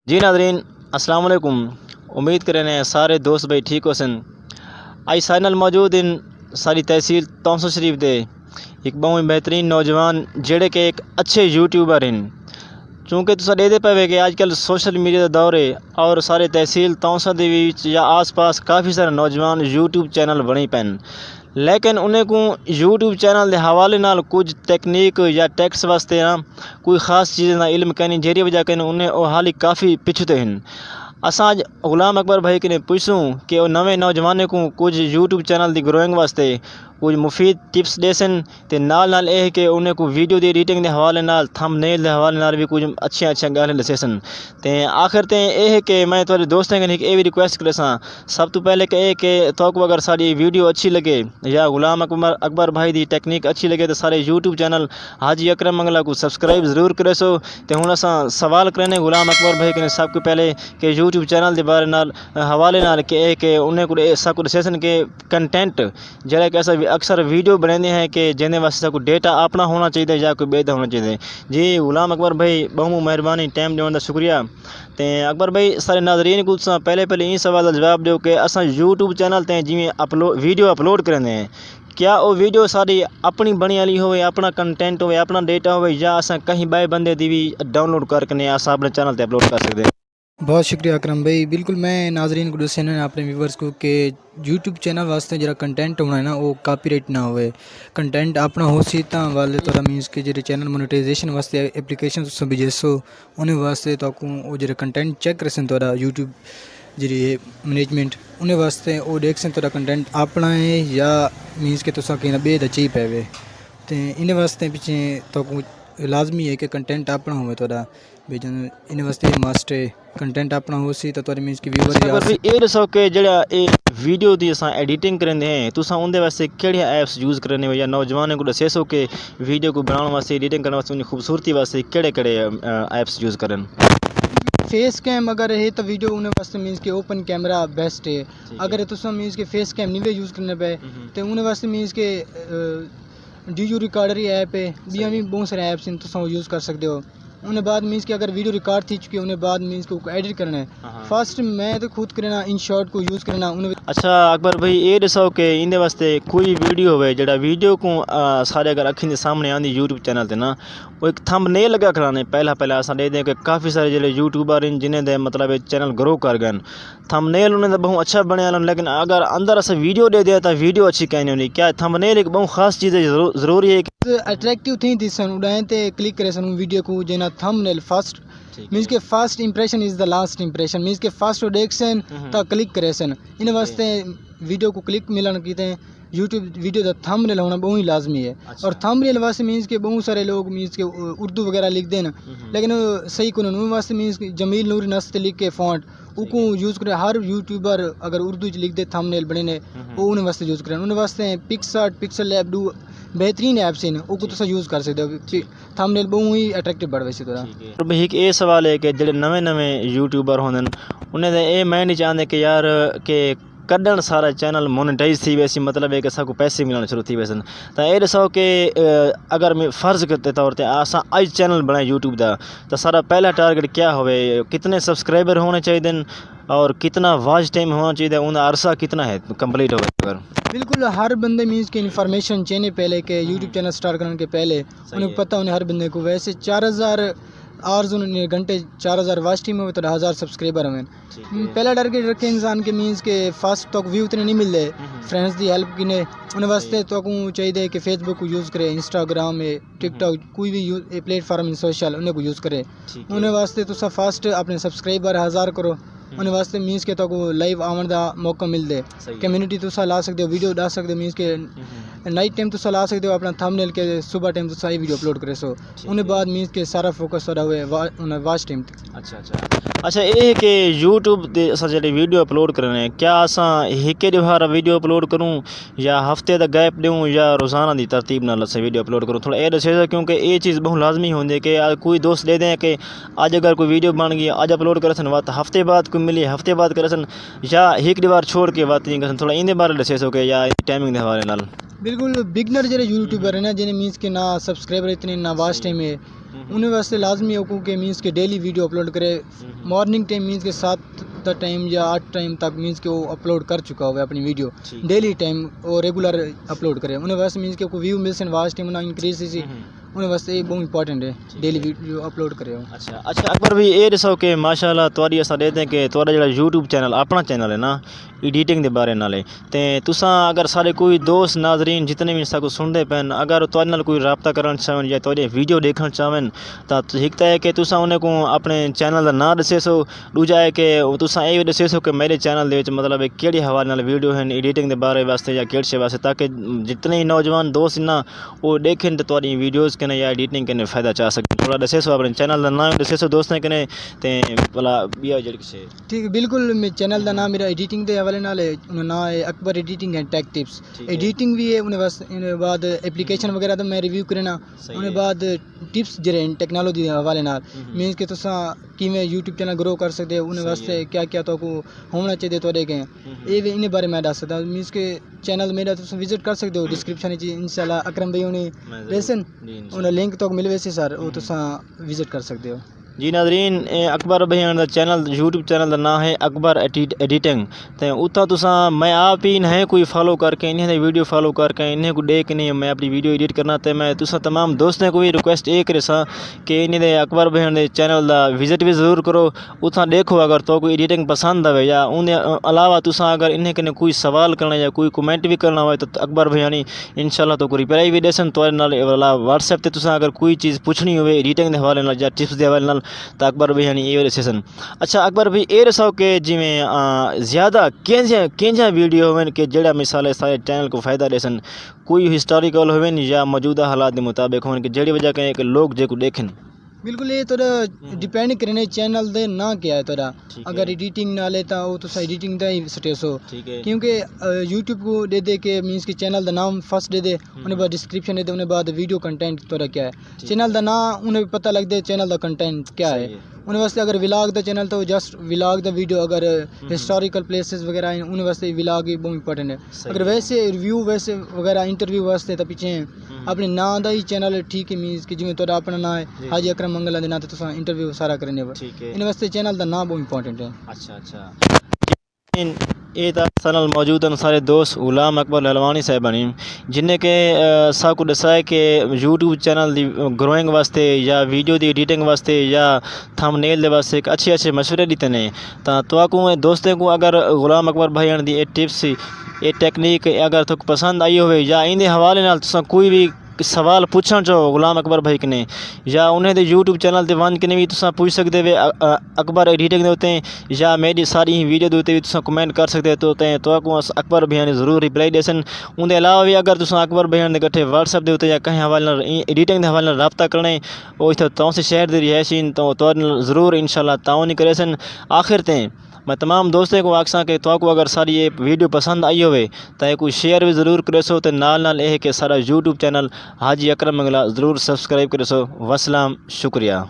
जी नाज़रीन अस्सलाम वालेकुम। उम्मीद करें सारे दोस्त भाई ठीक हो सन। आई साइनल मौजूद इन सारी तहसील तौंसा शरीफ दे एक बहुत बेहतरीन नौजवान जेड़े के एक अच्छे यूट्यूबर हैं। चूँकि तुसा देते पे कि आजकल सोशल मीडिया का दौर है और सारे तहसील तौंसा दे विच या आस पास काफ़ी सारे नौजवान यूट्यूब चैनल बनी पैन, लेकिन उन्हें को यूट्यूब चैनल के हवाले नाल कुछ तकनीक या टैक्स वास्ते ना कोई ख़ास चीज़ का इल्म कैनी जेरी वजह कन उन्हें वो हाली काफ़ी पिछते हैं। असां अज गुलाम अकबर भाई के पूछूँ कि वो नवे नौजवानों को कुछ यूट्यूब चैनल की ग्रोइंग वास्ते कुछ मुफीद टिप्स देसन ते नाल नाल यह कि उन्हें को वीडियो की एडिटिंग के हवाले नाल थंबनेल के हवाले नाल भी कुछ अच्छी गल दसेसन। ते आखिर ते यह है कि मैं थोड़े दोस्तों के भी रिक्वेस्ट करे सब तो पहले कि तो अगर सारी वीडियो अच्छी लगे या गुलाम अकबर भाई की टेक्निक अच्छी लगे तो सारे यूट्यूब चैनल हाजी अकरम मंगला को सब्सक्राइब जरूर करे सो। तो हूँ अस सवाल करें गुलाम अकबर भाई के सब पहले कि यूट्यूब चैनल के बारे नाल हवाले नाल कि उन्हें को ऐसा कुछ दसेसन कि कंटेंट जरा कि ऐसा अक्सर वीडियो बनाते हैं कि जिन्हें वास्ते कोई डेटा अपना होना चाहिए या कोई बेदा होना चाहिए। जी गुलाम अकबर भाई बहुत मेहरबानी टाइम देने का शुक्रिया। तो अकबर भाई सारे नाजरीन को पहले ये सवाल का जवाब दो कि अस यूट्यूब चैनल ते जिमें वीडियो अपलोड करेंगे हैं, क्या वो वीडियो सारी अपनी बनी वाली हो, अपना कंटेंट हो, अपना डेटा हो, या अस कहीं बाय बंदे की भी डाउनलोड करके अस अपने चैनल पर अपलोड कर सकते हैं? बहुत शुक्रिया अकरम भाई। बिल्कुल मैं नाजरीन को दसना अपने व्यूवर्स को कि यूट्यूब चैनल वास्ते जरा कंटेंट होना है ना वो कॉपीराइट ना होवे, कंटेंट अपना हो सी तो वाले तो मीनस कि जो चैनल मोनेटाइजेशन वास्ते एप्लीकेशन तुम भेजो उन्हें वास्ते तो वो जो कंटेंट चेक कर तो यूट्यूब जी मैनेजमेंट उन्हें वास्ते वो देख सन तो कंटेंट अपना है या मीनस कि तुम कहीं बेद चाहिए पैवे। तो इन वास्ते पिछे तो लाजमी है कि कंटेंट अपना हो भेजन इन वास्ते मस्ट है कंटेंट अपना हो सी तो मीनस कि व्यूवर ये दसो कि जड़ा वीडियो की अस एडिटिंग करेंगे हैं तुसा उनके वास्ते केड़िया ऐप्स यूज़ करने या नौजवानों को दसे सो कि वीडियो को बनाने वास्ते एडिटिंग करने वास्ते उनकी खूबसूरती वास्ते केड़े ऐप्स यूज़ करें? फेस कैम अगर है तो वीडियो उन्हें वास्ते मीनस कि ओपन कैमरा बेस्ट है। अगर तुम मीनस कि फेस कैम नहीं यूज़ करने पे तो उन्हें वास्ते मीनस कि डी रिकॉर्डर ऐप है भी बहुत सारे ऐप्स तुम यूज़ कर सकते हो। उन्हें बाद मीनस कि अगर वीडियो रिकॉर्ड थी चुकी है उन्हें बाद मीनस को एडिट करना है फर्स्ट मैं तो खुद करना इन शॉर्ट को यूज़ करना उन्हें। अच्छा अकबर भाई ये दसो कि इन वास्ते कोई वीडियो हो जड़ा वीडियो को सारे अगर अखियों के सामने आती यूट्यूब चैनल पर ना वो एक थंबनेल लगा कराने पहला अस देखते हैं कि काफ़ी सारे जो यूट्यूबर हैं जिन्हें मतलब चैनल ग्रो कर गए थंबनेल उन्हें तो बहुत अच्छा बने लेकिन अगर अंदर अस वीडियो दे दिया तो वीडियो अच्छी कहनी होनी क्या थंबनेल एक बहुत खास चीज़ है ज़रूरी है कि अट्रैक्टिव थी दिसन उड़ाएं ते क्लिक करे सन वीडियो को जेना थंबनेल फर्स्ट मीन्स के first impression is the last impression means के फर्स्ट देखसन तो क्लिक करे सन इन वास्ते वीडियो को क्लिक मिलन कीते यूट्यूब वीडियो का थंबनेल होना बहुत ही लाजमी है। और थंबनेल वास्ते मीन्स के बहुत सारे लोग मीन्स के उर्दू वगैरह लिख देना लेकिन सही को वास्ते मीन्स कि जमील नूरी नस्त लिख के फॉन्ट उनको यूज़ करें हर यूट्यूबर अगर उर्दू लिख दे थंबनेल बने वो उन्हें वास्ते यूज़ करें उन्हें वास्ते पिक्सआर्ट पिक्सल लैब डू बेहतरीन ऐप्स हैं वो तुम यूज़ कर सकते हो थंबनेल बहुत ही अट्रैक्टिव बढ़ वैसे तो एक ये सवाल है कि जो नवे यूट्यूबर होंगे उन्हें ये मैं नहीं चाहते कि यार कि कड्डण सारा चैनल मोनेटाइज थी वैसी मतलब है कि सबको पैसे मिलना शुरू थी वैसे तो ये दसो कि अगर मैं फ़र्ज़ के तौर पर असा अज चैनल बनाए यूट्यूब का तो सारा पहला टारगेट क्या हो कितने सब्सक्राइबर होने चाहिए और कितना वॉच टाइम होना चाहिए उनका अरसा कितना है कंप्लीट हो अगर? बिल्कुल हर बंदे मीन्स की इन्फॉर्मेशन चाहिए पहले के यूट्यूब चैनल स्टार्ट करने के पहले उन्हें पता उन्हें हर बंदे को वैसे 4000 आवर्स घंटे 4000 वाच टीम में तो 1000 सब्सक्राइबर हमें पहला टारगेट रखे इंसान के मीन्स के फर्स्ट तो व्यू उतने नहीं मिलते फ्रेंड्स की हेल्प किने उन्हें वास्ते तो चाहिए कि फेसबुक को यूज़ करे इंस्टाग्राम में टिकटॉक कोई भी प्लेटफॉर्म सोशल उन्हें को यूज़ करे उन्हें वास्ते तो फर्स्ट अपने सब्सक्राइबर 1000 करो उन्हें वास्ते मीन्स के तो लाइव आवन का मौका मिलते कम्युनिटी तुम ला सकते हो वीडियो डाल सकते हो मीन्स के नाइट टाइम तुम ला सकते हो अपना थंबनेल के सुबह टाइम तुम वीडियो अपलोड करे सो उन्हें बाद मीन्स के सारा फोकस थोड़ा हुए वाच टाइम अच्छा ये है कि यूट्यूब ते अस जो वीडियो अपलोड करने क्या अस एक बार वीडियो अपलोड करूँ या हफ्ते का गैप दूँ या रोज़ाना की तरतीब नाल वीडियो अपलोड करूँ थोड़ा ये दसे क्योंकि ये चीज़ बहुत लाजमी होती है कि कोई दोस्त दे दें कि अज अगर कोई वीडियो बन गई अज अपलोड कर बात हफ्ते बाद कोई मिली हफ्ते बाद कर या एक बार छोड़ के बात नहीं कर थोड़ा इन बारे दसे सो कि या टाइमिंग के हवाले नाल। बिल्कुल बिगनर जो यूट्यूबर है ना जिन्हें मीन्स के ना सब्सक्राइबर इतने ना वाच टाइम है उन्हें वास्ते लाजमी हो कि मीन्स के डेली वीडियो अपलोड करे। मॉर्निंग टाइम मीन्स के 7 टाइम या 8 टाइम तक मीन्स के वो अपलोड कर चुका हुआ है अपनी वीडियो डेली टाइम और रेगुलर अपलोड करे। उन्हें वास्ते मीन्स के को व्यू मिल सन वास्ट टाइम ना इंक्रीज थी उन्हें वास्ते ये बहुत इंपॉर्टेंट है डेली वीडियो अपलोड करे। अच्छा अकबर भाई ये दसो कि माशाल्लाह तुहाडी असां देखते हैं कि तुहाडा जेह्ड़ा यूट्यूब चैनल अपना चैनल है ना एडिटिंग के बारे नाल ते तुसां अगर सारे कोई दोस्त नाजरीन जितने भी साकू सुनते पैन अगर तुहाडे नाल कोई रबता करना चाहन या तुहाडी वीडियो देखना चाहन तो एक है कि तुसां उन्हें को अपने चैनल का नाम दसे सो, दूजा है कि तुसां ये दसे सो कि मेरे चैनल दे मतलब केड़े हवाले नाल वीडियो हैं एडिटिंग के बारे वास्ते या केड़े वास्ते ताकि जितने ही नौजवान दोस्त ना वो देखें तो तुहाडी वीडियोज़ कने या एडिटिंग कने फ़ायदा चा सकें। थोड़ा दसे सो अपने चैनल का नाम दसे सो दोस्तें कने ते भला बिया जड़ी से ठीक है बिल्कुल। मेरे चैनल का नाम मेरा एडिटिंग के हवाले नाल है, उन्हें नाम है Akbar editing and take tips. Editing भी है उन्हें बस उन्हें बाद एप्लीकेशन वगैरह तो मैं रिव्यू करना उन्हें बाद टिप्स जरे टेक्नोलॉजी के हवाले नाल मीन्स कि तुसां किवें यूट्यूब चैनल ग्रो कर सकते हो उन्हें वास्ते क्या क्या तो को होना चाहिए थोड़े के ये भी इन्हें बारे में दस सकता मीन्स के चैनल मेरा तुम विजिट कर सकते हो डिस्क्रिप्शन इंशाल्लाह अकरम भाई उन्हें लेसन उन्हें लिंक तो मिल वैसे सर वो तुसां विजिट कर सकते हो। जी नाजरीन अकबर भाई का चैनल यूट्यूब चैनल का नाम है अकबर एडिटिंग तो उतना तुसा मैं आप ही इन्हें कोई फॉलो करके इन्हें वीडियो फॉलो करके इन्हें को देख नहीं मैं अपनी वीडियो एडिट करना तो मैं तुसा तमाम दोस्तों को भी रिक्वेस्ट ये करे सा कि इन्हें अकबर भाई के चैनल का विजिट भी ज़रूर करो उतना देखो अगर तो कोई एडिटिंग पसंद आए या उन्हें अलावा तुसा अगर इन्हें कने कोई सवाल करना या कोई कमेंट भी करना हो तो अकबर भाई इंशाल्लाह तो कोई रिप्लाई भी देसन तो व्हाट्सएप से तुसा अगर कोई चीज़ पूछनी हो एडिटिंग के हवाले या टिप्स के हवाले तो अकबर भाई ये सेशन। अच्छा अकबर भाई ये दसो कि जिमें ज़्यादा केंजा वीडियो होवन कि जेड़ा मिसाल सारे चैनल को फ़ायदा देसन कोई हिस्टोरिकल होवन या मौजूदा हालात के मुताबिक होवन कि जेड़ी वजह कहें कि लोग जो देखें। बिल्कुल ये थोड़ा डिपेंड करने चैनल दे ना क्या है थोड़ा अगर एडिटिंग ना लेता हो तो एडिटिंग का ही स्टेटस हो क्योंकि यूट्यूब को दे के मीन्स कि चैनल का नाम फर्स्ट दे उन्हें बाद डिस्क्रिप्शन दे उन्हें बाद वीडियो कंटेंट थोड़ा क्या है चैनल का नाम उन्हें पता लग दे चैनल का कंटेंट क्या है उन्हें वास्ते अगर विलाग दा चैनल तो जस्ट विलाग दा वीडियो अगर हिस्टोरिकल प्लेसेस वगैरह हैं उन्हें वास्ते विलाग ही बहुत इंपॉर्टेंट है। अगर वैसे रिव्यू वैसे वगैरह इंटरव्यू वास्ते तो पीछे अपने ना दा ही चैनल ठीक है मीन्स कि जिमें थोड़ा अपना ना है हाजी अकरम मंगला दे ना तो तुसा इंटरव्यू सारा करने इन वास्ते चैनल दा नाम बहुत इंपॉर्टेंट है। अच्छा ये चैनल मौजूद हैं सारे दोस्त गुलाम अकबर ललवानी साहबानी जिन्हें के साकू दसा है कि यूट्यूब चैनल की ग्रोइंग वास्ते या वीडियो की एडिटिंग वास्ते या थंबनेल दे वास्ते अच्छे मशवरे दिते ने तो दोस्तों को अगर गुलाम अकबर भाई दी ये टिप्स ये टेक्निक अगर तो पसंद आई हो या इन हवाले नाल तुसा कोई भी सवाल पूछना चाहो गुलाम अकबर भाई कने या उन्हें दे यूट्यूब चैनल ते वन कने भी तुसा पूछ सकते वे अकबर एडिटिंग दे होते या मेरी सारी वीडियो दे भी तुसा कमेंट कर सकते तो अकबर भैया ने ज़रूर रिप्लाई देसन। उनके अलावा भी अगर तुसा अकबर भैया ने कट्ठे व्हाट्सएप दे होते या कहीं हवाले एडिटिंग के हवाले रब्ता करने वो इतना तो से शहर दे रिहायशीन तो ज़रूर इंशाल्लाह ताउन करेसन। आखिर ते मैं तमाम दोस्तों को आखसा कि तो अगर सारी ये वीडियो पसंद आई हो तो कोई शेयर भी ज़रूर करेसो तो नाल यह कि सारा यूट्यूब चैनल हाजी अकरम मंगला ज़रूर सब्सक्राइब करेसो। वसलाम शुक्रिया।